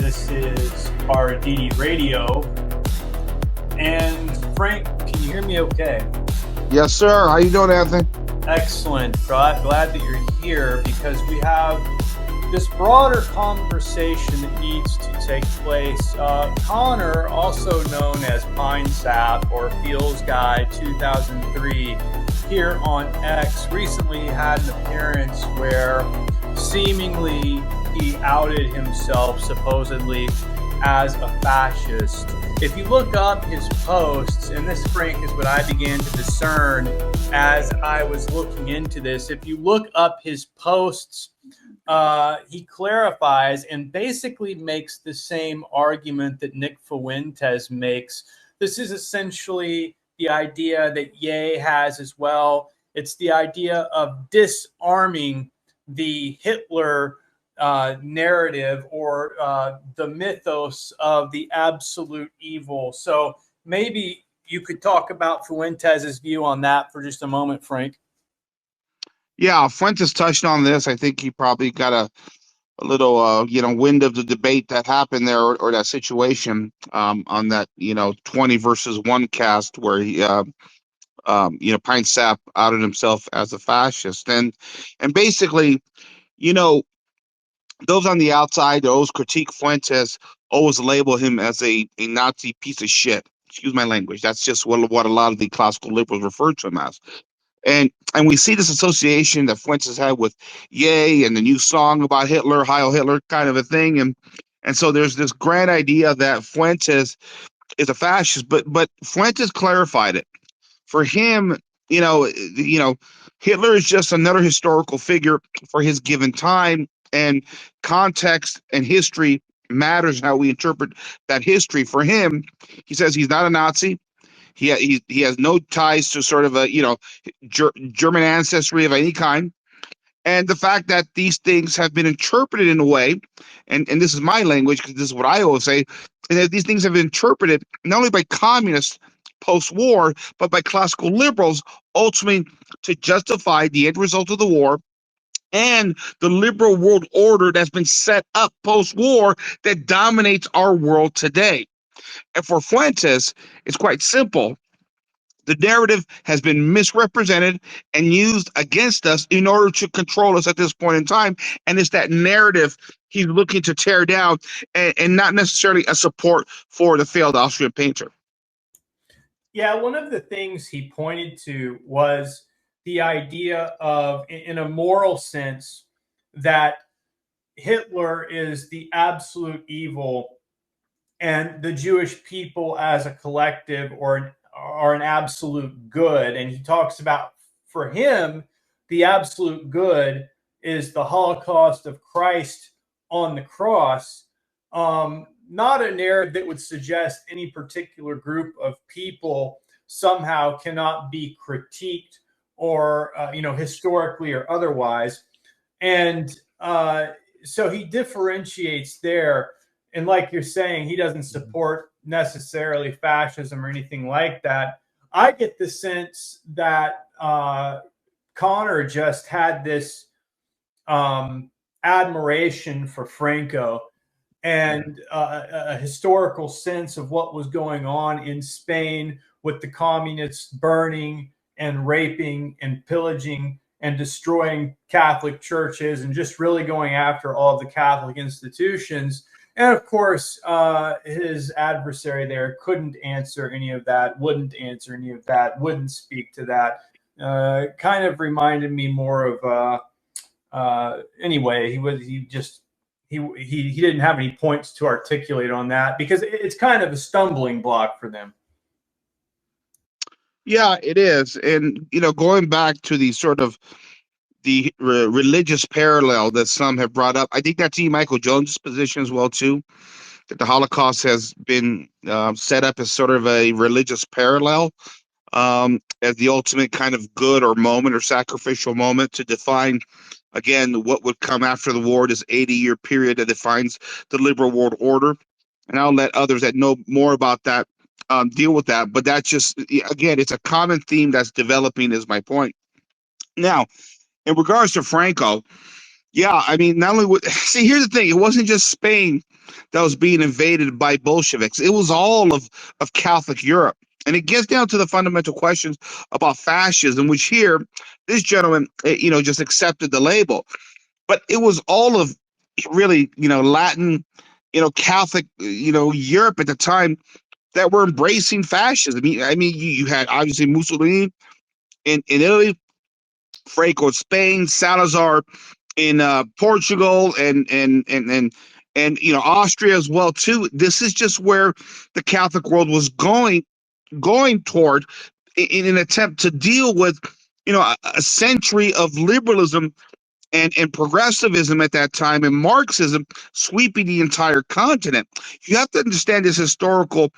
This is RDD Radio. And Frank, can you hear me okay? Yes, sir. How you doing, Anthony? Excellent. Glad that you're here because we have this broader conversation that needs to take place. Connor, also known as Pine Sap or Feels Guy 2003 here on X, recently had an appearance where seemingly he outed himself supposedly as a fascist. If you look up his posts, and this, Frank, is what I began to discern as I was looking into this. If you look up his posts, he clarifies and basically makes the same argument that Nick Fuentes makes. This is essentially the idea that Ye has as well. It's the idea of disarming the Hitler narrative or the mythos of the absolute evil. So maybe you could talk about Fuentes' view on that for just a moment, Frank. Yeah, Fuentes touched on this. I think he probably got a little, wind of the debate that happened there or that situation on that, 20 versus 1 cast where he, Pine Sap outed himself as a fascist. And basically, those on the outside, those critique Fuentes, always label him as a Nazi piece of shit. Excuse my language. That's just what a lot of the classical liberals refer to him as. And we see this association that Fuentes had with Ye and the new song about Hitler, Heil Hitler kind of a thing. And so there's this grand idea that Fuentes is a fascist, but Fuentes clarified it. For him, Hitler is just another historical figure for his given time, and context and history matters how we interpret that history. For him, he says he's not a Nazi. He has no ties to sort of a German ancestry of any kind, and the fact that these things have been interpreted in a way, and this is my language because this is what I always say, and that these things have been interpreted not only by communists post-war but by classical liberals ultimately to justify the end result of the war and the liberal world order that's been set up post-war that dominates our world today. And for Fuentes, it's quite simple. The narrative has been misrepresented and used against us in order to control us at this point in time. And it's that narrative he's looking to tear down and not necessarily a support for the failed Austrian painter. Yeah, one of the things he pointed to was the idea of, in a moral sense, that Hitler is the absolute evil and the Jewish people as a collective are an absolute good. And he talks about, for him, the absolute good is the Holocaust of Christ on the cross, not a narrative that would suggest any particular group of people somehow cannot be critiqued or, historically or otherwise. And so he differentiates there. And like you're saying, he doesn't support necessarily fascism or anything like that. I get the sense that Connor just had this admiration for Franco and a historical sense of what was going on in Spain with the communists burning and raping and pillaging and destroying Catholic churches and just really going after all of the Catholic institutions. And of course, his adversary there couldn't answer any of that, wouldn't answer any of that, wouldn't speak to that. Kind of reminded me more of, anyway, he didn't have any points to articulate on that because it's kind of a stumbling block for them. Yeah, it is. And, going back to the sort of the religious parallel that some have brought up, I think that's E. Michael Jones' position as well, too, that the Holocaust has been set up as sort of a religious parallel as the ultimate kind of good or moment or sacrificial moment to define, again, what would come after the war, this 80-year period that defines the liberal world order. And I'll let others that know more about that deal with that. But that's just, again, it's a common theme that's developing is my point. Now, in regards to Franco, Yeah, I mean, not only see, here's the thing: it wasn't just Spain that was being invaded by Bolsheviks; it was all of Catholic Europe, and it gets down to the fundamental questions about fascism, which here this gentleman, just accepted the label, but it was all of really, Latin, Catholic, Europe at the time that were embracing fascism. I mean, you had obviously Mussolini in Italy, Franco in Spain, Salazar in Portugal, and Austria as well too. This is just where the Catholic world was going toward in an attempt to deal with a century of liberalism and progressivism at that time, and Marxism sweeping the entire continent. You have to understand this historical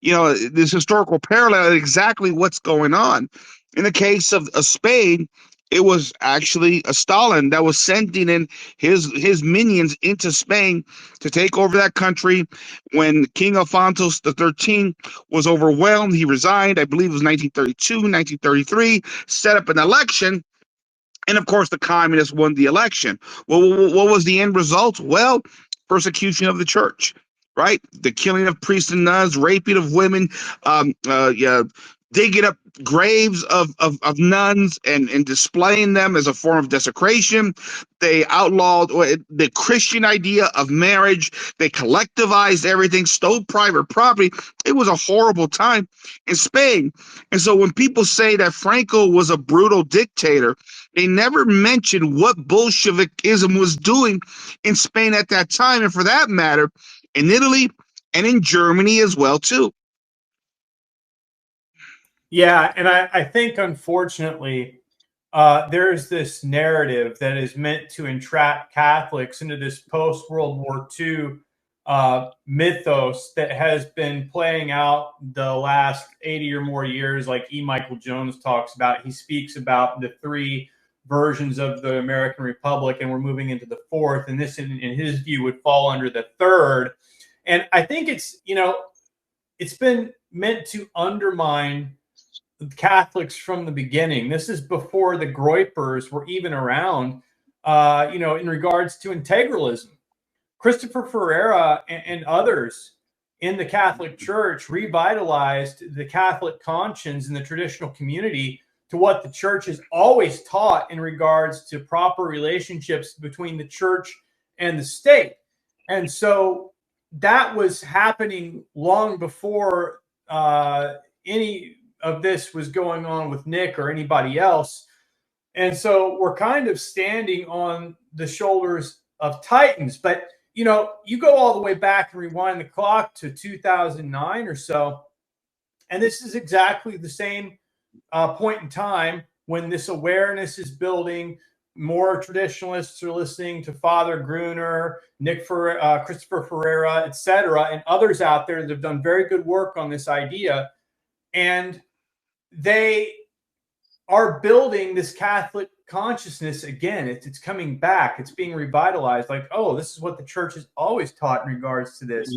parallel, exactly what's going on. In the case of Spain, it was actually a Stalin that was sending in his minions into Spain to take over that country. When King Alfonso XIII was overwhelmed, he resigned. I believe it was 1932, 1933, set up an election, and of course, the communists won the election. Well, what was the end result? Well, persecution of the church, right? The killing of priests and nuns, raping of women, yeah, digging up graves of nuns and displaying them as a form of desecration. They outlawed the Christian idea of marriage. They collectivized everything, stole private property. It was a horrible time in Spain. And so when people say that Franco was a brutal dictator, they never mentioned what Bolshevikism was doing in Spain at that time, and for that matter, in Italy and in Germany as well too. Yeah, and I think unfortunately, there's this narrative that is meant to entrap Catholics into this post World War II mythos that has been playing out the last 80 or more years, like E. Michael Jones talks about. He speaks about the three versions of the American Republic, and we're moving into the fourth, and this, in his view, would fall under the third. And I think it's been meant to undermine Catholics from the beginning. This is before the Groypers were even around, in regards to integralism. Christopher Ferreira and others in the Catholic Church revitalized the Catholic conscience in the traditional community to what the church has always taught in regards to proper relationships between the church and the state. And so that was happening long before any of this was going on with Nick or anybody else. And so we're kind of standing on the shoulders of titans. But, you go all the way back and rewind the clock to 2009 or so, and this is exactly the same point in time when this awareness is building. More traditionalists are listening to Father Gruner, Christopher Ferreira, etc., and others out there that have done very good work on this idea. And they are building this Catholic consciousness again. It's coming back. It's being revitalized. Like, oh, this is what the church has always taught in regards to this.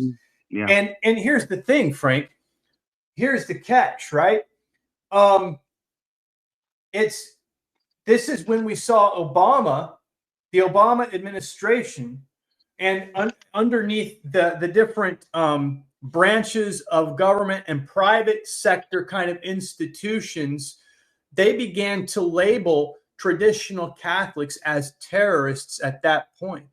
Yeah. And here's the thing, Frank. Here's the catch, right? This is when we saw the Obama administration, and underneath the different branches of government and private sector kind of institutions, they began to label traditional Catholics as terrorists at that point.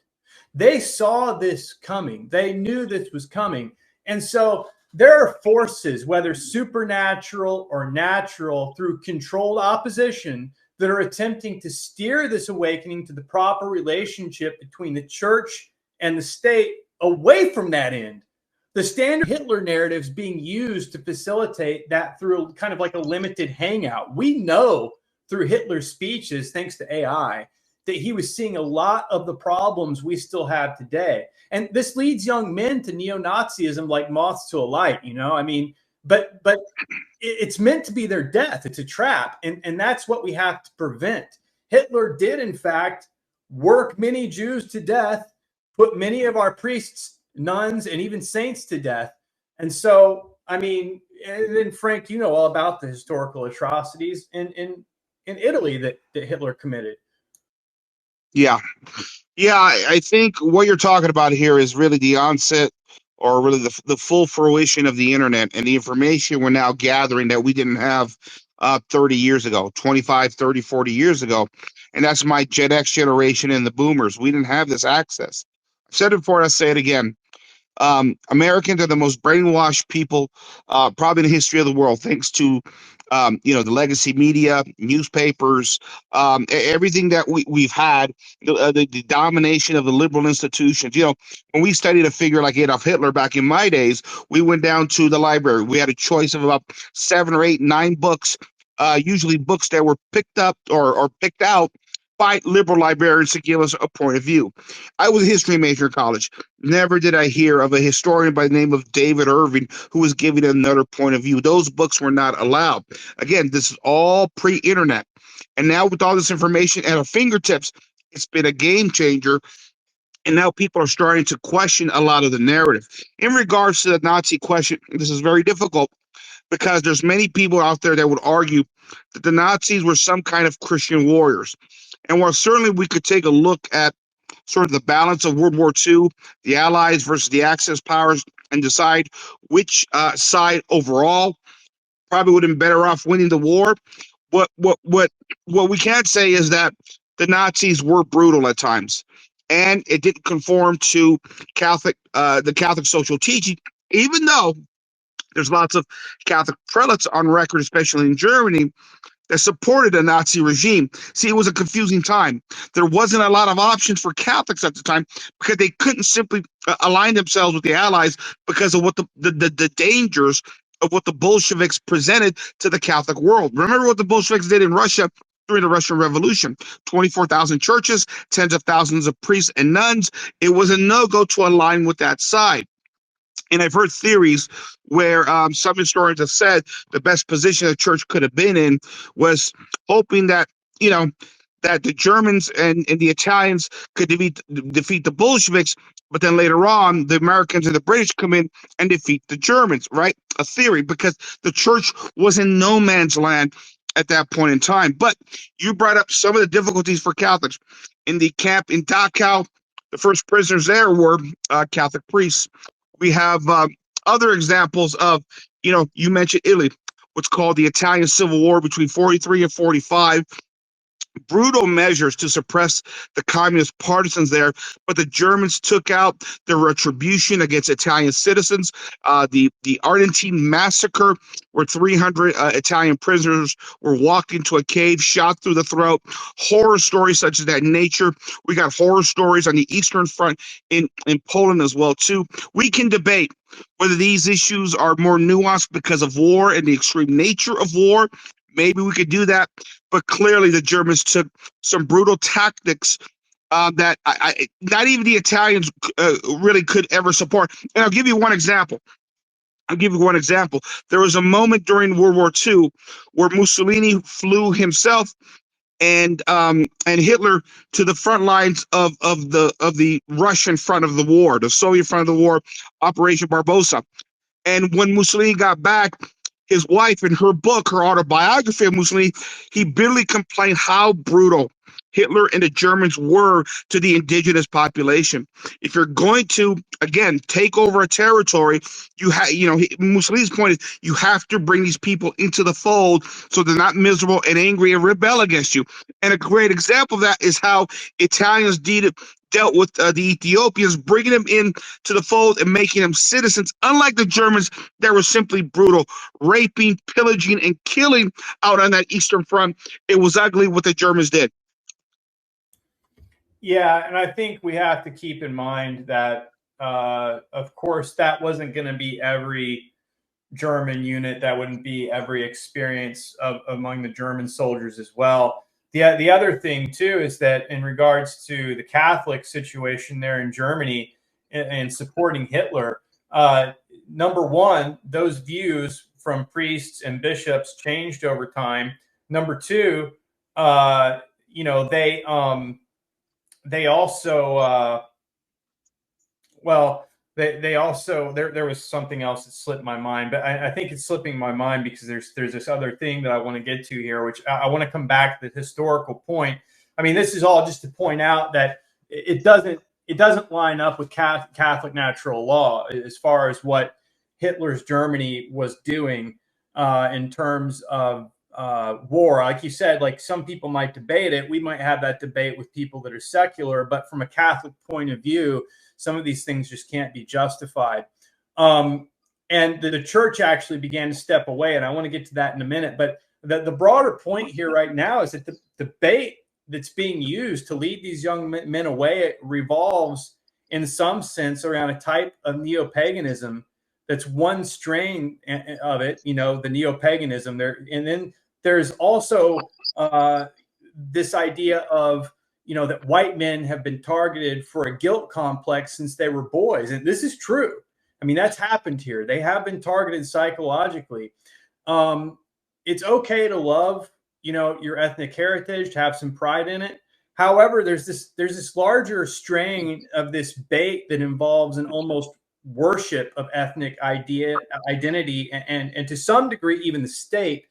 They saw this coming. They knew this was coming. And so there are forces, whether supernatural or natural, through controlled opposition, that are attempting to steer this awakening to the proper relationship between the church and the state away from that end. The standard Hitler narrative is being used to facilitate that through kind of like a limited hangout. We know through Hitler's speeches, thanks to AI, that he was seeing a lot of the problems we still have today. And this leads young men to neo-Nazism like moths to a light, I mean, but it's meant to be their death. It's a trap. And that's what we have to prevent. Hitler did, in fact, work many Jews to death, put many of our priests, nuns, and even saints to death. And so, I mean, and then Frank, you know all about the historical atrocities in Italy that Hitler committed. Yeah. Yeah, I think what you're talking about here is really the onset or really the full fruition of the internet and the information we're now gathering that we didn't have 30 years ago, 25, 30, 40 years ago. And that's my Gen X generation and the boomers. We didn't have this access. I've said it before, I'll say it again. Americans are the most brainwashed people probably in the history of the world, thanks to the legacy media, newspapers, everything that we've had, the domination of the liberal institutions. When we studied a figure like Adolf Hitler back in my days, we went down to the library. We had a choice of about 7 or 8, 9 books, usually books that were picked up or picked out by liberal librarians to give us a point of view. I was a history major in college. Never did I hear of a historian by the name of David Irving who was giving another point of view. Those books were not allowed. Again, this is all pre-internet. And now with all this information at our fingertips, it's been a game changer. And now people are starting to question a lot of the narrative. In regards to the Nazi question, this is very difficult because there's many people out there that would argue that the Nazis were some kind of Christian warriors. And while certainly we could take a look at sort of the balance of World War II, the Allies versus the Axis powers, and decide which side overall probably would have been better off winning the war. What we can't say is that the Nazis were brutal at times, and it didn't conform to the Catholic social teaching, even though there's lots of Catholic prelates on record, especially in Germany, that supported a Nazi regime. See, it was a confusing time. There wasn't a lot of options for Catholics at the time because they couldn't simply align themselves with the Allies because of what the dangers of what the Bolsheviks presented to the Catholic world. Remember what the Bolsheviks did in Russia during the Russian Revolution. 24,000 churches, tens of thousands of priests and nuns. It was a no-go to align with that side. And I've heard theories where some historians have said the best position the church could have been in was hoping that, you know, that the Germans and the Italians could defeat the Bolsheviks, but then later on, the Americans and the British come in and defeat the Germans, right? A theory, because the church was in no man's land at that point in time. But you brought up some of the difficulties for Catholics. In the camp in Dachau, the first prisoners there were Catholic priests. We have other examples of, you mentioned Italy, what's called the Italian Civil War between 43 and 45. Brutal measures to suppress the communist partisans there, but the Germans took out the retribution against Italian citizens. The Argentine massacre, where 300 Italian prisoners were walked into a cave, shot through the throat. Horror stories such as that nature. We got horror stories on the Eastern Front in Poland as well too. We can debate whether these issues are more nuanced because of war and the extreme nature of war. Maybe we could do that, but clearly the Germans took some brutal tactics that not even the Italians really could ever support. And I'll give you one example. There was a moment during World War II where Mussolini flew himself and Hitler to the front lines of the Russian front of the war, the Soviet front of the war, Operation Barbarossa. And when Mussolini got back, his wife, in her book, her autobiography of Mussolini, he bitterly complained how brutal Hitler and the Germans were to the indigenous population. If you're going to, again, take over a territory, Mussolini's point is you have to bring these people into the fold so they're not miserable and angry and rebel against you. And a great example of that is how Italians dealt with the Ethiopians, bringing them in to the fold and making them citizens, unlike the Germans that were simply brutal, raping, pillaging, and killing out on that Eastern Front. It was ugly what the Germans did. Yeah, and I think we have to keep in mind that, of course, that wasn't going to be every German unit. That wouldn't be every experience among the German soldiers as well. The other thing, too, is that in regards to the Catholic situation there in Germany and supporting Hitler, number one, those views from priests and bishops changed over time. Number two, they also they also there was something else that slipped my mind, but I think it's slipping my mind because there's this other thing that I want to get to here, which I want to come back to the historical point. I mean, this is all just to point out that it doesn't line up with Catholic natural law as far as what Hitler's Germany was doing in terms of war. Like you said, like some people might debate it. We might have that debate with people that are secular, but from a Catholic point of view, some of these things just can't be justified. And the church actually began to step away, and I want to get to that in a minute. But the broader point here right now is that the debate that's being used to lead these young men away revolves in some sense around a type of neo-paganism that's one strain of it, you know, the neo-paganism there. And then there's also this idea of, you know, that white men have been targeted for a guilt complex since they were boys. And this is true. I mean, that's happened here. They have been targeted psychologically. It's okay to love, you know, your ethnic heritage, to have some pride in it. However, there's this larger strain of this bait that involves an almost worship of ethnic identity and to some degree even the state.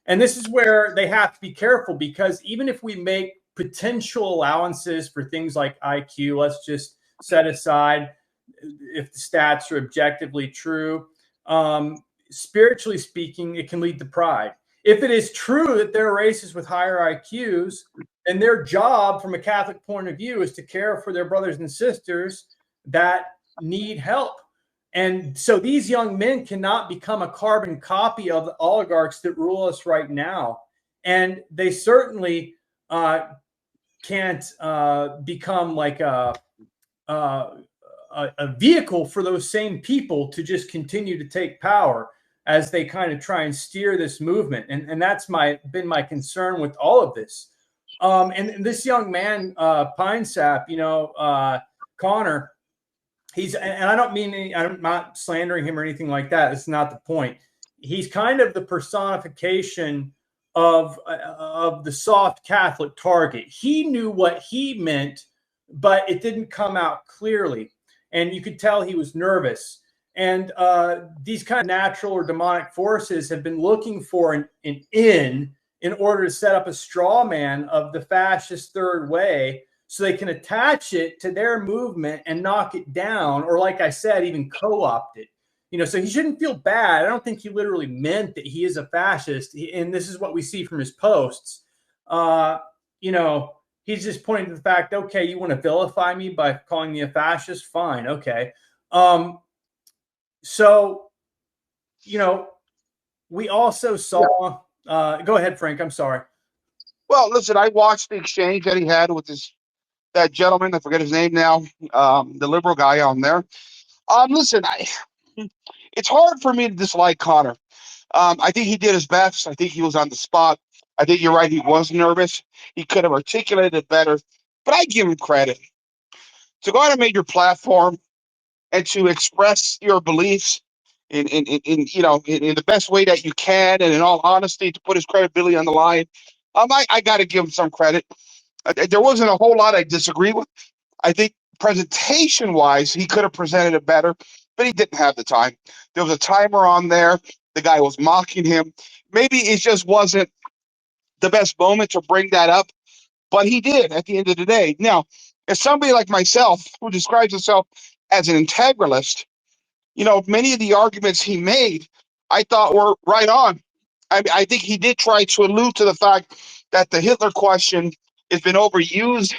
And this is where they have to be careful, because even if we make potential allowances for things like IQ, let's just set aside if the stats are objectively true, spiritually speaking, it can lead to pride. If it is true that there are races with higher IQs, then their job from a Catholic point of view is to care for their brothers and sisters that need help. And so these young men cannot become a carbon copy of the oligarchs that rule us right now. And they certainly can't become like a vehicle for those same people to just continue to take power as they kind of try and steer this movement. And that's been my concern with all of this. And this young man, Pine Sap, you know, Connor, and I don't mean I'm not slandering him or anything like that. It's not the point. He's kind of the personification of the soft Catholic target. He knew what he meant, but it didn't come out clearly. And you could tell he was nervous. And these kind of natural or demonic forces have been looking for an in order to set up a straw man of the fascist third way, so they can attach it to their movement and knock it down, or like I said, even co-opt it. You know, so he shouldn't feel bad. I don't think he literally meant that he is a fascist. And this is what we see from his posts. You know, he's just pointing to the fact, okay, you want to vilify me by calling me a fascist? Fine, okay. So, you know, we also saw, go ahead, Frank, I'm sorry. Well, listen, I watched the exchange that he had with that gentleman. I forget his name now, the liberal guy on there. Listen, it's hard for me to dislike Connor. I think he did his best. I think he was on the spot. I think you're right. He was nervous. He could have articulated it better, but I give him credit to go on a major platform and to express your beliefs in the best way that you can, and in all honesty, to put his credibility on the line. I got to give him some credit. There wasn't a whole lot I disagree with. I think presentation-wise, he could have presented it better, but he didn't have the time. There was a timer on there. The guy was mocking him. Maybe it just wasn't the best moment to bring that up, but he did at the end of the day. Now, as somebody like myself who describes himself as an integralist, you know, many of the arguments he made, I thought were right on. I think he did try to allude to the fact that the Hitler question has been overused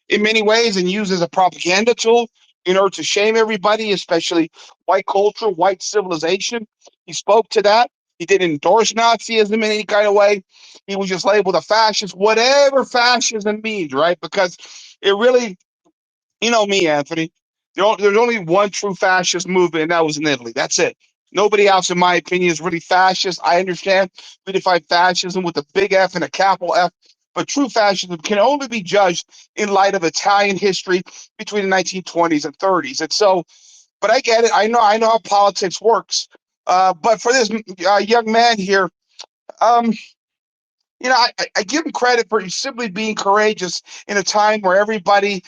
in many ways and used as a propaganda tool in order to shame everybody, especially white culture, white civilization. He spoke to that. He didn't endorse Nazism in any kind of way. He was just labeled a fascist, whatever fascism means, right? Because it really, you know me, Anthony, there's only one true fascist movement, and that was in Italy. That's it. Nobody else, in my opinion, is really fascist. I understand we define fascism with a big F and a capital F, but true fascism can only be judged in light of Italian history between the 1920s and 30s. And so, but I get it. I know how politics works. But for this young man here, you know, I give him credit for simply being courageous in a time where everybody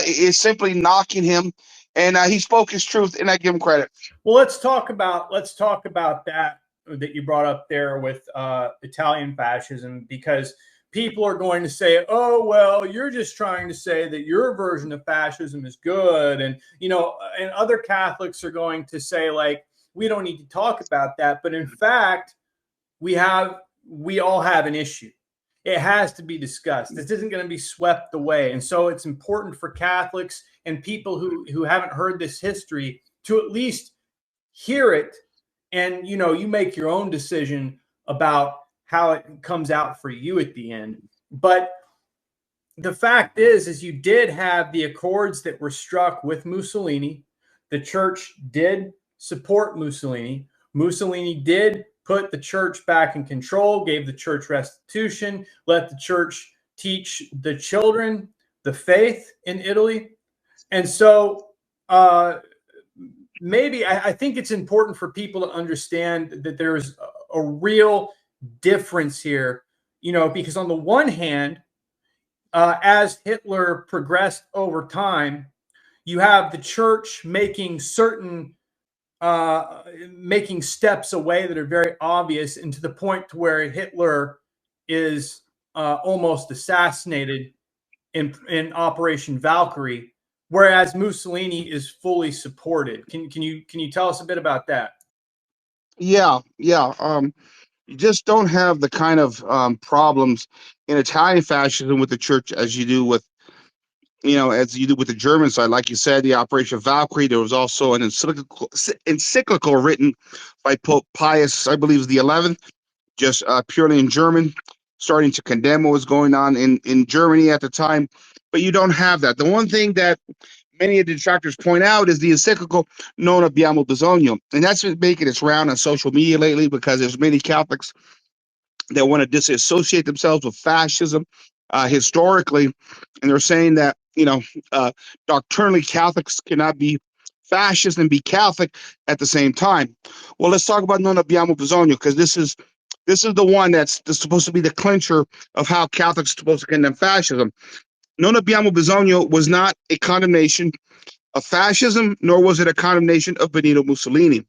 is simply knocking him, and he spoke his truth, and I give him credit. Well, let's talk about that you brought up there with Italian fascism, because people are going to say, oh, well, you're just trying to say that your version of fascism is good. And, and other Catholics are going to say, like, we don't need to talk about that. But in fact, we all have an issue. It has to be discussed. This isn't going to be swept away. And so it's important for Catholics and people who haven't heard this history to at least hear it. And, you make your own decision about how it comes out for you at the end. But the fact is you did have the accords that were struck with Mussolini. The church did support Mussolini. Mussolini did put the church back in control, gave the church restitution, let the church teach the children the faith in Italy. And so maybe I think it's important for people to understand that there's a real difference here, because on the one hand, as Hitler progressed over time, you have the church making steps away that are very obvious, and to the point to where Hitler is almost assassinated in Operation Valkyrie, whereas Mussolini is fully supported. Can you tell us a bit about that? Yeah. You just don't have the kind of problems in Italian fascism with the church as you do with the German side. Like you said, the Operation Valkyrie. There was also an encyclical written by Pope Pius, I believe, the 11th, just purely in German, starting to condemn what was going on in Germany at the time. But you don't have that. The one thing that many of the detractors point out is the encyclical Non abbiamo bisogno, and that's been making its round on social media lately because there's many Catholics that want to disassociate themselves with fascism historically, and they're saying that doctrinally Catholics cannot be fascist and be Catholic at the same time. Well, let's talk about Non abbiamo bisogno, because this is the one that's supposed to be the clincher of how Catholics are supposed to condemn fascism. Non abbiamo bisogno was not a condemnation of fascism, nor was it a condemnation of Benito Mussolini.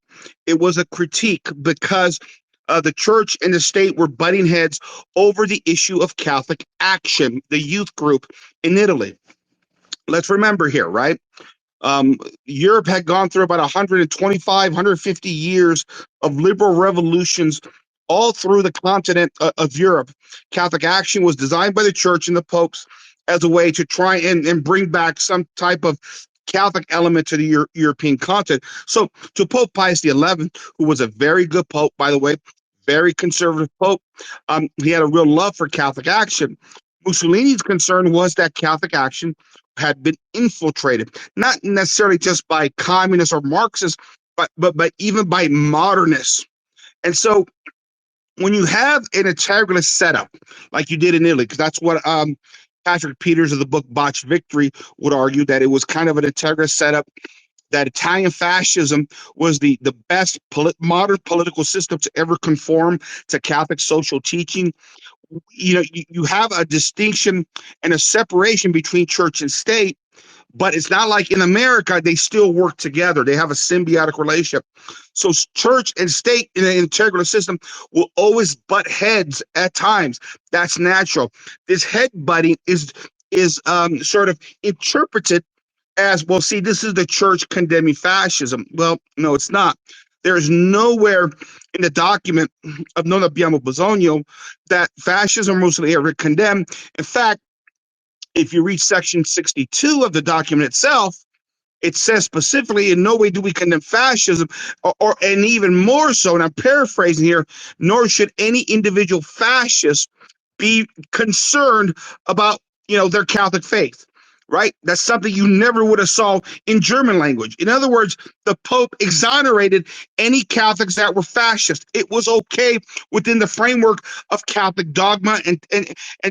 It was a critique because the church and the state were butting heads over the issue of Catholic Action, the youth group in Italy. Let's remember here, right? Europe had gone through about 125, 150 years of liberal revolutions all through the continent of Europe. Catholic Action was designed by the church and the popes as a way to try and bring back some type of Catholic element to the European continent. So to Pope Pius XI, who was a very good pope, by the way, very conservative pope, he had a real love for Catholic Action. Mussolini's concern was that Catholic Action had been infiltrated, not necessarily just by communists or Marxists, but even by modernists. And so when you have an integralist setup like you did in Italy, because that's what Patrick Peters of the book Botched Victory would argue, that it was kind of an integralist setup, that Italian fascism was the best modern political system to ever conform to Catholic social teaching. You have a distinction and a separation between church and state, but it's not like in America they still work together. They have a symbiotic relationship. So church and state in an integral system will always butt heads at times. That's natural. This head butting is sort of interpreted as, well, see, this is the church condemning fascism. Well, no, it's not. There is nowhere in the document of Non abbiamo bisogno that fascism or Mussolini are condemned. In fact, if you read section 62 of the document itself, it says specifically, in no way do we condemn fascism, and even more so, and I'm paraphrasing here, nor should any individual fascist be concerned about their Catholic faith. Right? That's something you never would have saw in German language. In other words, the Pope exonerated any Catholics that were fascist. It was okay within the framework of Catholic dogma and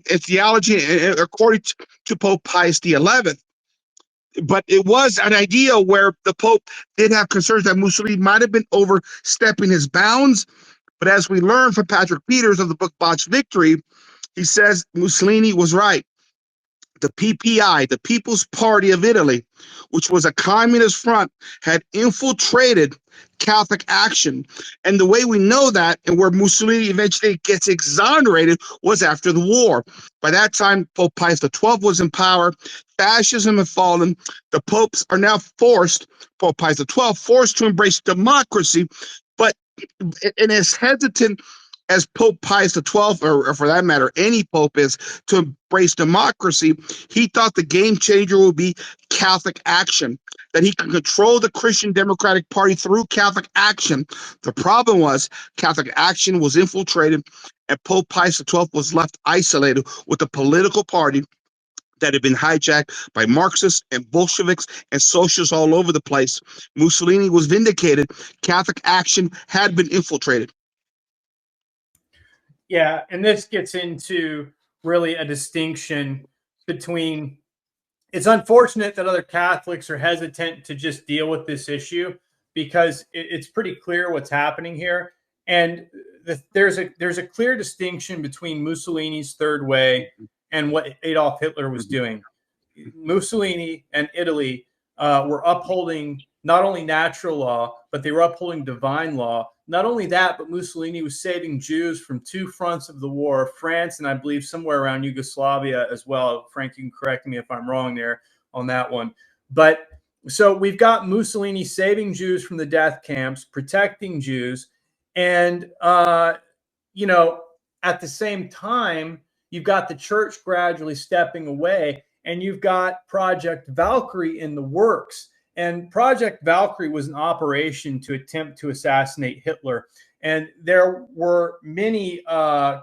theology, according to Pope Pius XI. But it was an idea where the Pope did have concerns that Mussolini might have been overstepping his bounds. But as we learned from Patrick Peters of the book Botched Victory, he says Mussolini was right. the PPI, the People's Party of Italy, which was a communist front, had infiltrated Catholic Action. And the way we know that, and where Mussolini eventually gets exonerated, was after the war. By that time, Pope Pius XII was in power. Fascism had fallen. The popes are now forced, Pope Pius XII, forced to embrace democracy, but and as hesitant as Pope Pius XII, or for that matter, any pope is to embrace democracy, he thought the game changer would be Catholic Action, that he could control the Christian Democratic Party through Catholic Action. The problem was Catholic Action was infiltrated, and Pope Pius XII was left isolated with a political party that had been hijacked by Marxists and Bolsheviks and socialists all over the place. Mussolini was vindicated. Catholic Action had been infiltrated. Yeah, and this gets into really a distinction between, it's unfortunate that other Catholics are hesitant to just deal with this issue because it's pretty clear what's happening here. And there's a clear distinction between Mussolini's Third Way and what Adolf Hitler was doing. Mussolini and Italy were upholding not only natural law, but they were upholding divine law. Not only that, but Mussolini was saving Jews from two fronts of the war, France and I believe somewhere around Yugoslavia as well. Frank, you can correct me if I'm wrong there on that one. But so we've got Mussolini saving Jews from the death camps, protecting Jews, and you know, at the same time, you've got the church gradually stepping away, and you've got Project Valkyrie in the works. And Project Valkyrie was an operation to attempt to assassinate Hitler. And there were many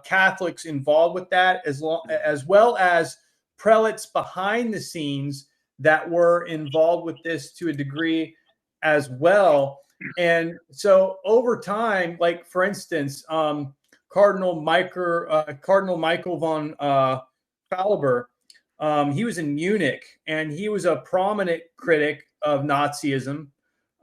Catholics involved with that, as well as prelates behind the scenes that were involved with this to a degree as well. And so over time, like for instance, Cardinal Michael von Faulber, he was in Munich, and he was a prominent critic of Nazism.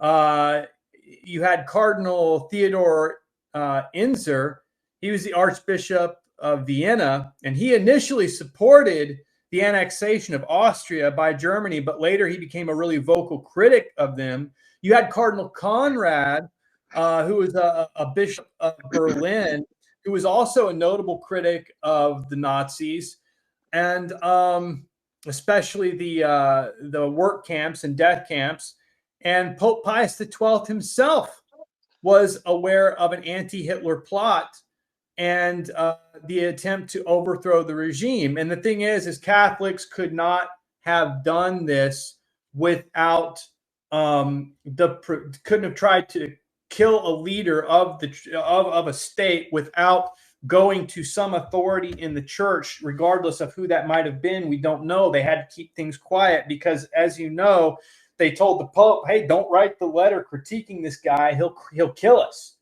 You had Cardinal Theodor Inzer. He was the Archbishop of Vienna, and he initially supported the annexation of Austria by Germany, but later he became a really vocal critic of them. You had Cardinal Conrad, who was a bishop of Berlin, who was also a notable critic of the Nazis, and especially the work camps and death camps. And Pope Pius XII himself was aware of an anti-Hitler plot and the attempt to overthrow the regime. And the thing is Catholics could not have done this without couldn't have tried to kill a leader of a state without going to some authority in the church, regardless of who that might have been. We don't know. They had to keep things quiet because, as you know, they told the Pope, hey, don't write the letter critiquing this guy. He'll kill us.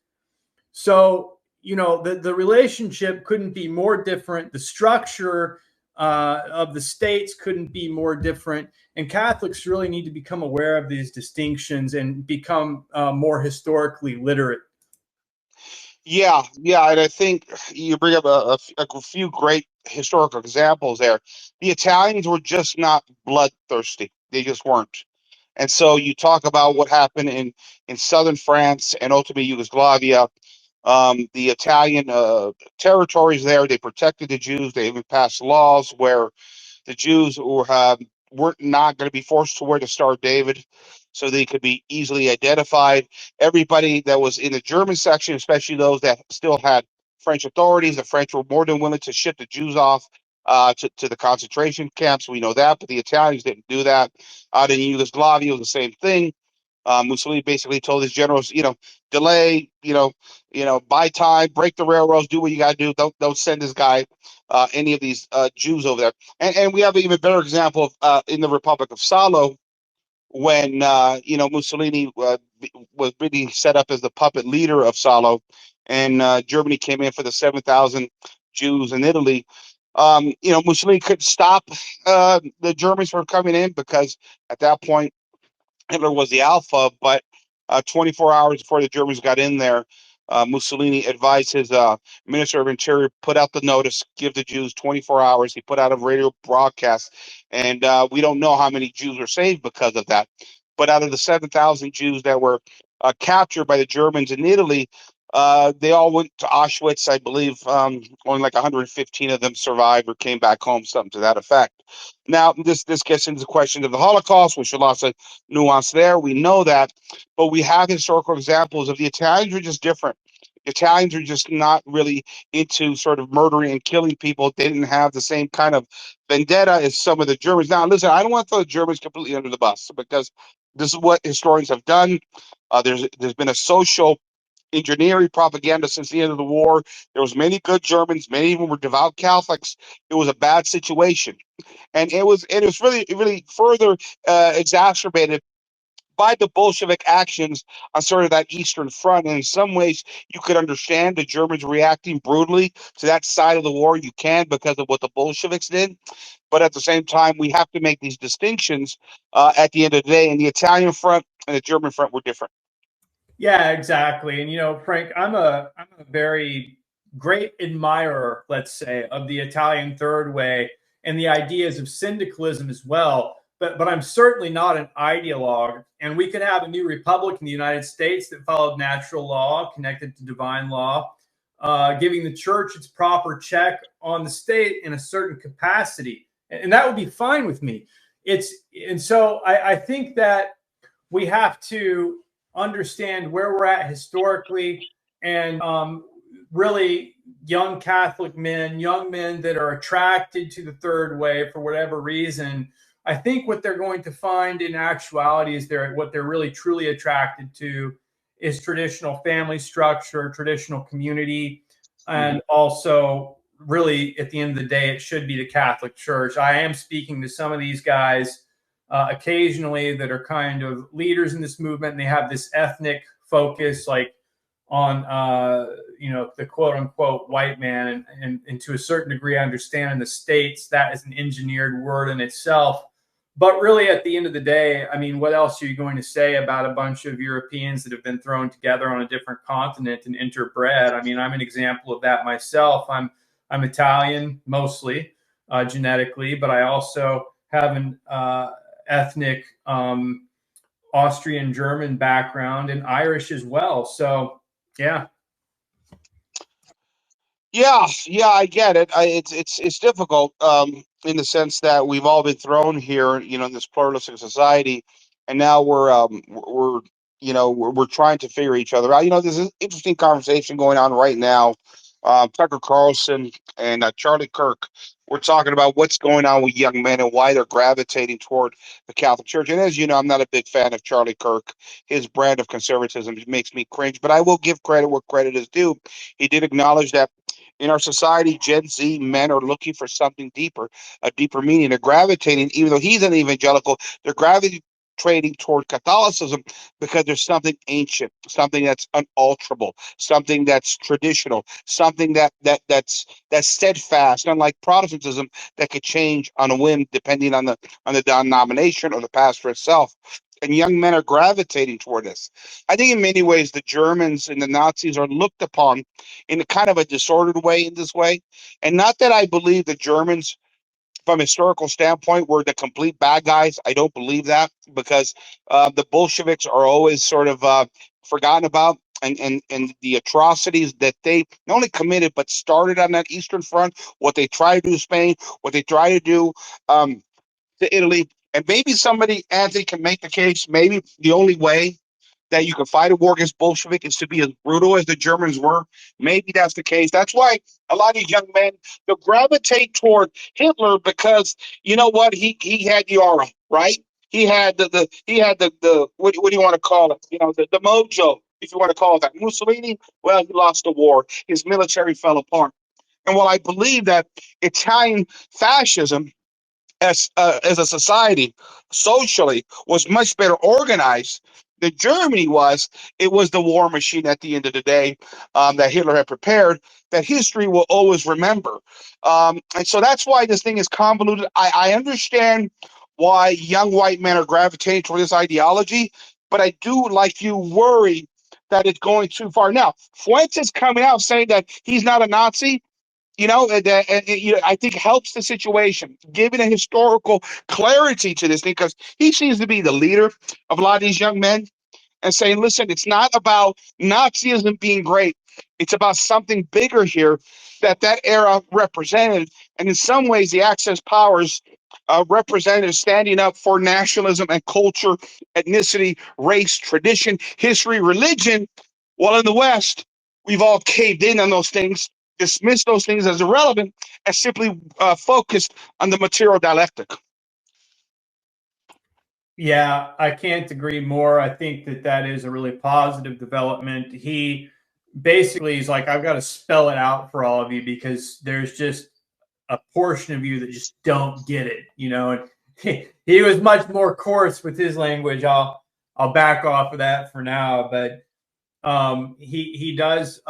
So, you know, the relationship couldn't be more different. The structure of the states couldn't be more different. And Catholics really need to become aware of these distinctions and become more historically literate. Yeah, and I think you bring up a few great historical examples there. The Italians were just not bloodthirsty; they just weren't. And so you talk about what happened in southern France and ultimately Yugoslavia. The Italian territories there, they protected the Jews. They even passed laws where the Jews weren't not going to be forced to wear the Star of David, so they could be easily identified. Everybody that was in the German section, especially those that still had French authorities, the French were more than willing to ship the Jews off to the concentration camps. We know that, but the Italians didn't do that. Out in Yugoslavia, it was the same thing. Mussolini basically told his generals, delay, buy time, break the railroads, do what you got to do. Don't send this guy, any of these Jews over there. And we have an even better example of in the Republic of Salo, when Mussolini was really set up as the puppet leader of Salo, and Germany came in for the 7,000 Jews in Italy. Mussolini couldn't stop the Germans from coming in because at that point Hitler was the alpha, but 24 hours before the Germans got in there, Mussolini advised his Minister of Interior, put out the notice, give the Jews 24 hours. He put out a radio broadcast, and we don't know how many Jews were saved because of that. But out of the 7,000 Jews that were captured by the Germans in Italy, they all went to Auschwitz. I believe only like 115 of them survived or came back home, something to that effect. Now, this gets into the question of the Holocaust, which a lot of nuance there. We know that, but we have historical examples of the Italians were just different. The Italians are just not really into sort of murdering and killing people. They didn't have the same kind of vendetta as some of the Germans. Now, listen, I don't want to throw the Germans completely under the bus because this is what historians have done. There's been a social engineering propaganda since the end of the war. There was many good Germans, many of them were devout Catholics. It was a bad situation, and it was really further exacerbated by the Bolshevik actions on sort of that Eastern Front. And in some ways, you could understand the Germans reacting brutally to that side of the war. You can, because of what the Bolsheviks did. But at the same time, we have to make these distinctions at the end of the day. And the Italian front and the German front were different. Yeah, exactly. And Frank, I'm a very great admirer, let's say, of the Italian Third Way and the ideas of syndicalism as well. But I'm certainly not an ideologue. And we could have a new republic in the United States that followed natural law, connected to divine law, giving the church its proper check on the state in a certain capacity, and that would be fine with me. So I think that we have to understand where we're at historically, and really young Catholic men, young men that are attracted to the Third Way for whatever reason. I think what they're going to find in actuality is what they're really truly attracted to is traditional family structure, traditional community, and also really at the end of the day, it should be the Catholic Church. I am speaking to some of these guys occasionally that are kind of leaders in this movement, and they have this ethnic focus, like on the quote unquote white man, and to a certain degree, I understand in the States that is an engineered word in itself. But really, at the end of the day, I mean, what else are you going to say about a bunch of Europeans that have been thrown together on a different continent and interbred? I mean, I'm an example of that myself. I'm Italian mostly genetically, but I also have an ethnic Austrian German background and Irish as well. So yeah. Yeah, I get it. It's difficult in the sense that we've all been thrown here, in this pluralistic society, and now we're trying to figure each other out. There's an interesting conversation going on right now. Tucker Carlson and Charlie Kirk, we're talking about what's going on with young men and why they're gravitating toward the Catholic Church. And as you know, I'm not a big fan of Charlie Kirk. His brand of conservatism makes me cringe, but I will give credit where credit is due. He did acknowledge that in our society, Gen Z men are looking for something deeper, a deeper meaning. They're gravitating, even though he's an evangelical, they're gravitating toward Catholicism because there's something ancient, something that's unalterable, something that's traditional, something that's steadfast, unlike Protestantism that could change on a whim depending on the denomination or the pastor itself. And young men are gravitating toward this. I think in many ways the Germans and the Nazis are looked upon in a kind of a disordered way in this way. And not that I believe the Germans, from a historical standpoint, were the complete bad guys. I don't believe that, because the Bolsheviks are always sort of forgotten about. And the atrocities that they not only committed but started on that Eastern Front, what they tried to do to Spain, what they tried to do to Italy. And maybe somebody, Anthony, can make the case, maybe the only way that you can fight a war against Bolshevik is to be as brutal as the Germans were. Maybe that's the case. That's why a lot of these young men, they'll gravitate toward Hitler because, you know what, he had the aura, right? He had the what do you want to call it? The mojo, if you want to call it that. Mussolini, well, he lost the war. His military fell apart. And while I believe that Italian fascism as a society, socially, was much better organized than Germany was, it was the war machine at the end of the day that Hitler had prepared, that history will always remember. And so that's why this thing is convoluted. I understand why young white men are gravitating toward this ideology, but I do, like you, worry that it's going too far. Now, Fuentes coming out saying that he's not a Nazi, I think helps the situation, giving a historical clarity to this thing, because he seems to be the leader of a lot of these young men, and saying, listen, it's not about Nazism being great. It's about something bigger here that era represented. And in some ways, the Axis powers represented standing up for nationalism and culture, ethnicity, race, tradition, history, religion. While in the West, we've all caved in on those things, dismissed those things as irrelevant, and simply focused on the material dialectic. Yeah, I can't agree more. I think that that is a really positive development. He basically is like, I've got to spell it out for all of you because there's just a portion of you that just don't get it, And he was much more coarse with his language. I'll back off of that for now, but he does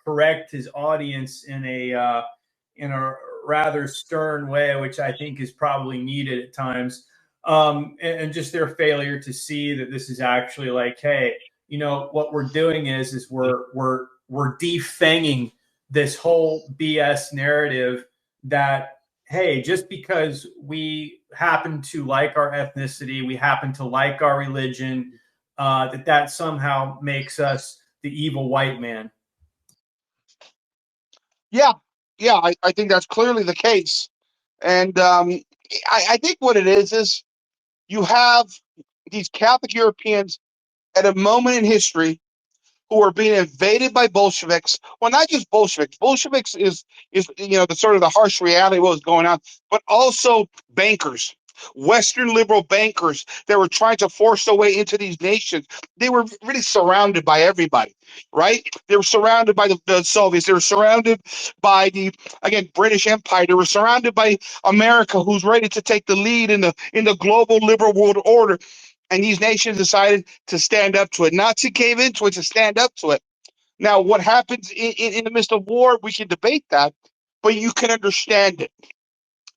correct his audience in a rather stern way, which I think is probably needed at times. And just their failure to see that this is actually like, hey, what we're doing is we're defanging this whole BS narrative that, hey, just because we happen to like our ethnicity, we happen to like our religion, that somehow makes us the evil white man. Yeah, yeah, I think that's clearly the case. And I think what it is you have these Catholic Europeans at a moment in history who are being invaded by Bolsheviks. Well, not just Bolsheviks. Bolsheviks is the sort of the harsh reality of what was going on, but also bankers, Western liberal bankers that were trying to force their way into these nations. They were really surrounded by everybody, right? They were surrounded by the Soviets. They were surrounded by the, again, British Empire. They were surrounded by America, who's ready to take the lead in the global liberal world order. And these nations decided to stand up to it. Nazi came into it to stand up to it. Now, what happens in the midst of war, we can debate that, but you can understand it.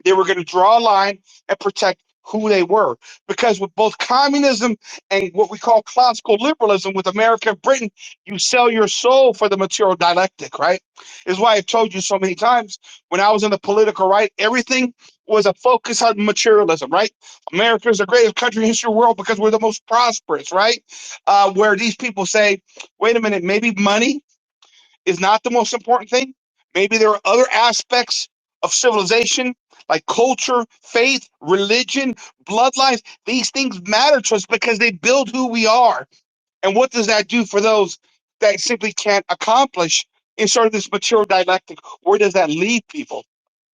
They were going to draw a line and protect who they were. Because with both communism and what we call classical liberalism with America and Britain, you sell your soul for the material dialectic, right? Is why I've told you so many times when I was in the political right, everything was a focus on materialism, right? America is the greatest country in history of the world because we're the most prosperous, right? Where these people say, wait a minute, maybe money is not the most important thing. Maybe there are other aspects of civilization like culture, faith, religion, bloodlines. These things matter to us because they build who we are. And what does that do for those that simply can't accomplish in sort of this material dialectic? Where does that leave people?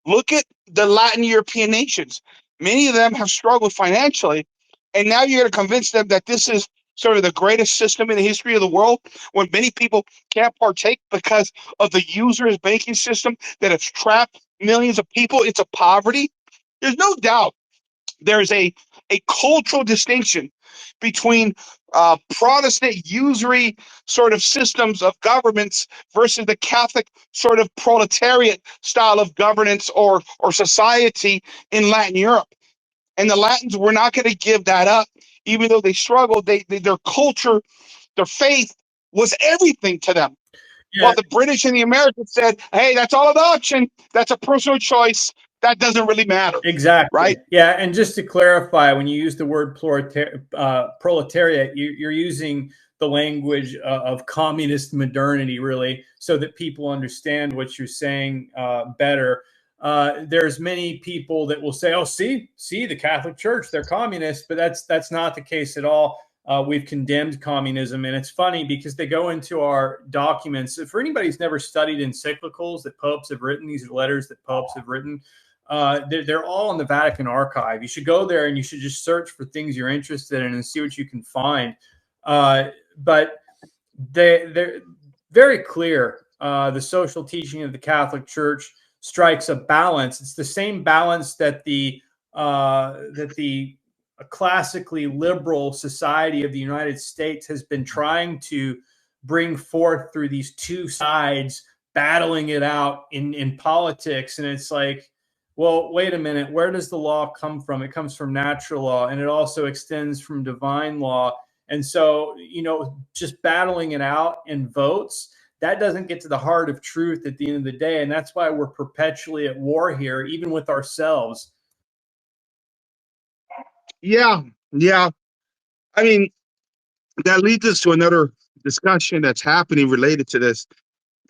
Look at the Latin European nations. Many of them have struggled financially, and now you're going to convince them that this is sort of the greatest system in the history of the world when many people can't partake because of the user's banking system that has trapped millions of people into poverty. There's no doubt there's a cultural distinction between Protestant usury sort of systems of governments versus the Catholic sort of proletariat style of governance or society in Latin Europe. And the Latins were not going to give that up, even though they struggled. Their culture, their faith was everything to them. Yeah, While the British and the Americans said, hey, that's all adoption. That's a personal choice. That doesn't really matter. exactly. Right? Yeah, and just to clarify, when you use the word proletariat, you're using the language of communist modernity, really, so that people understand what you're saying better. There's many people that will say, "Oh, see, the Catholic Church, they're communist," but that's not the case at all. We've condemned communism, and it's funny because they go into our documents. For anybody who's never studied encyclicals that popes have written, these are letters that popes have written. They're all in the Vatican archive. You should go there and you should just search for things you're interested in and see what you can find. But they're very clear. The social teaching of the Catholic Church strikes a balance. It's the same balance that the classically liberal society of the United States has been trying to bring forth through these two sides battling it out in politics. And it's like, well, wait a minute, where does the law come from? It comes from natural law, and it also extends from divine law. And so, just battling it out in votes, that doesn't get to the heart of truth at the end of the day. And that's why we're perpetually at war here, even with ourselves. Yeah, yeah. I mean, that leads us to another discussion that's happening related to this,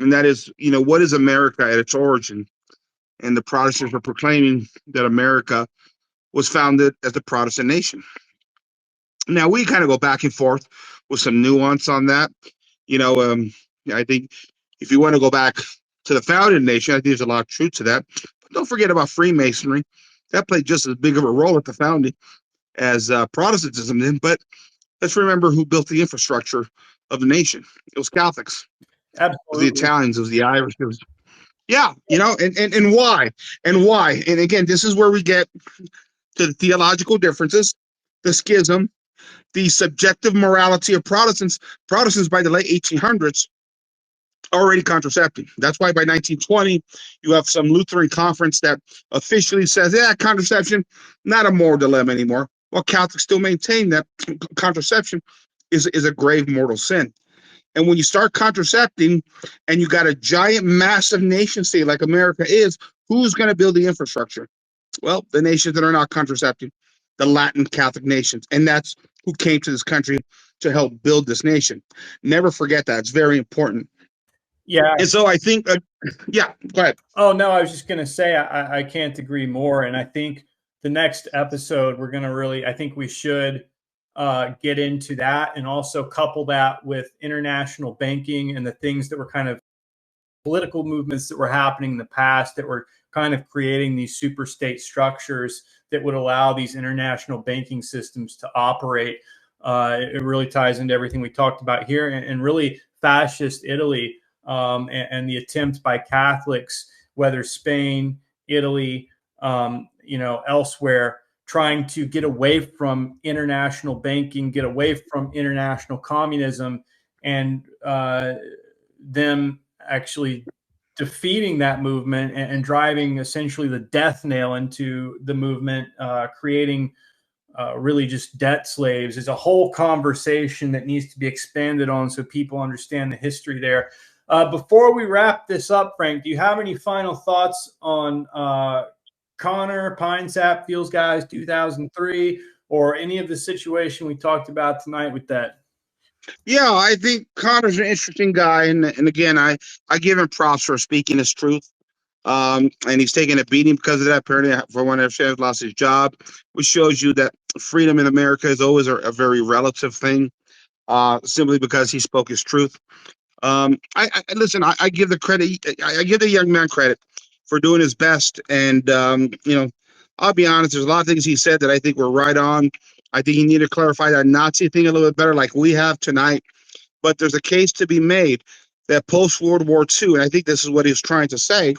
and that is, what is America at its origin? And the Protestants are proclaiming that America was founded as the Protestant nation. Now we kind of go back and forth with some nuance on that. You know, I think if you want to go back to the founding nation, I think there's a lot of truth to that. But don't forget about Freemasonry. That played just as big of a role at the founding as Protestantism did. But let's remember who built the infrastructure of the nation. It was Catholics. It was the Absolutely. Italians. It was the Irish. It was, yeah, and why? And why? And again, this is where we get to the theological differences, the schism, the subjective morality of Protestants. Protestants by the late 1800s already contracepting. That's why by 1920, you have some Lutheran conference that officially says, yeah, contraception, not a moral dilemma anymore. Well, Catholics still maintain that contraception is a grave mortal sin. And when you start contracepting and you got a giant, massive nation state like America is, who's going to build the infrastructure? Well, the nations that are not contracepting, the Latin Catholic nations. And that's who came to this country to help build this nation. Never forget that. It's very important. Yeah. And so I think, yeah, go ahead. Oh, no, I was just going to say, I can't agree more. And I think the next episode, we're going to really, I think we should get into that and also couple that with international banking and the things that were kind of political movements that were happening in the past that were kind of creating these super state structures that would allow these international banking systems to operate. It really ties into everything we talked about here, and really fascist Italy, and the attempt by Catholics, whether Spain, Italy, elsewhere, trying to get away from international banking, get away from international communism, and them actually defeating that movement and driving essentially the death nail into the movement, creating really just debt slaves, is a whole conversation that needs to be expanded on so people understand the history there. Before we wrap this up, Frank, do you have any final thoughts on Connor, Pine Sap, Fields Guys 2003, or any of the situation we talked about tonight with that? Yeah, I think Connor's an interesting guy. And again, I give him props for speaking his truth. And he's taking a beating because of that. Apparently, for one of his lost his job, which shows you that freedom in America is always a very relative thing, simply because he spoke his truth. I listen. I give the credit. I give the young man credit for doing his best. And I'll be honest. There's a lot of things he said that I think were right on. I think he needed to clarify that Nazi thing a little bit better, like we have tonight. But there's a case to be made that post World War II, and I think this is what he was trying to say,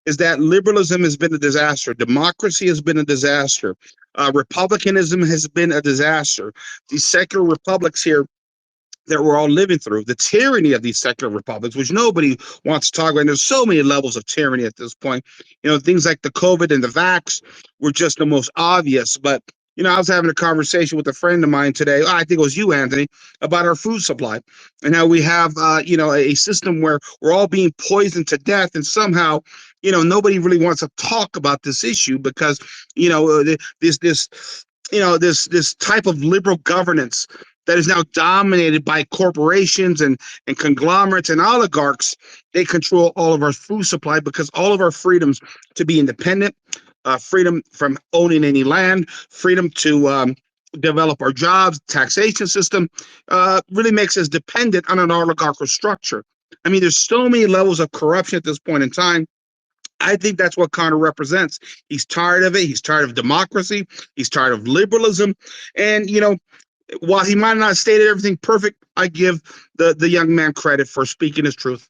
is that liberalism has been a disaster. Democracy has been a disaster. Republicanism has been a disaster. These secular republics here that we're all living through, the tyranny of these secular republics, which nobody wants to talk about. And there's so many levels of tyranny at this point. Things like the COVID and the vax were just the most obvious. But I was having a conversation with a friend of mine today. I think it was you, Anthony, about our food supply and how we have, a system where we're all being poisoned to death, and somehow, nobody really wants to talk about this issue because, this type of liberal governance that is now dominated by corporations and conglomerates and oligarchs. They control all of our food supply because all of our freedoms to be independent, freedom from owning any land, freedom to develop our jobs, taxation system, really makes us dependent on an oligarchical structure. I mean, there's so many levels of corruption at this point in time. I think that's what Connor represents. He's tired of it. He's tired of democracy. He's tired of liberalism. And, while he might not have stated everything perfect, I give the young man credit for speaking his truth.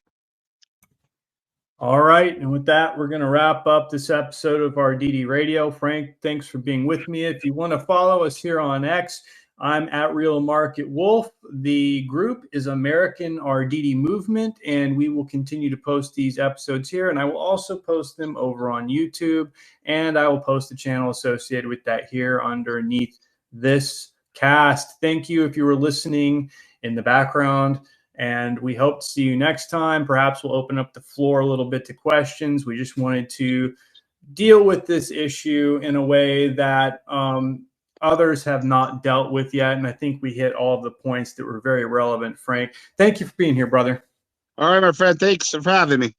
All right. And with that, we're going to wrap up this episode of RDD Radio. Frank, thanks for being with me. If you want to follow us here on X, I'm at Real Market Wolf. The group is American RDD Movement, and we will continue to post these episodes here. And I will also post them over on YouTube, and I will post the channel associated with that here underneath this cast. Thank you if you were listening in the background, and we hope to see you next time. Perhaps we'll open up the floor a little bit to questions. We just wanted to deal with this issue in a way that others have not dealt with yet. And I think we hit all of the points that were very relevant. Frank, thank you for being here, brother. All right, my friend. Thanks for having me.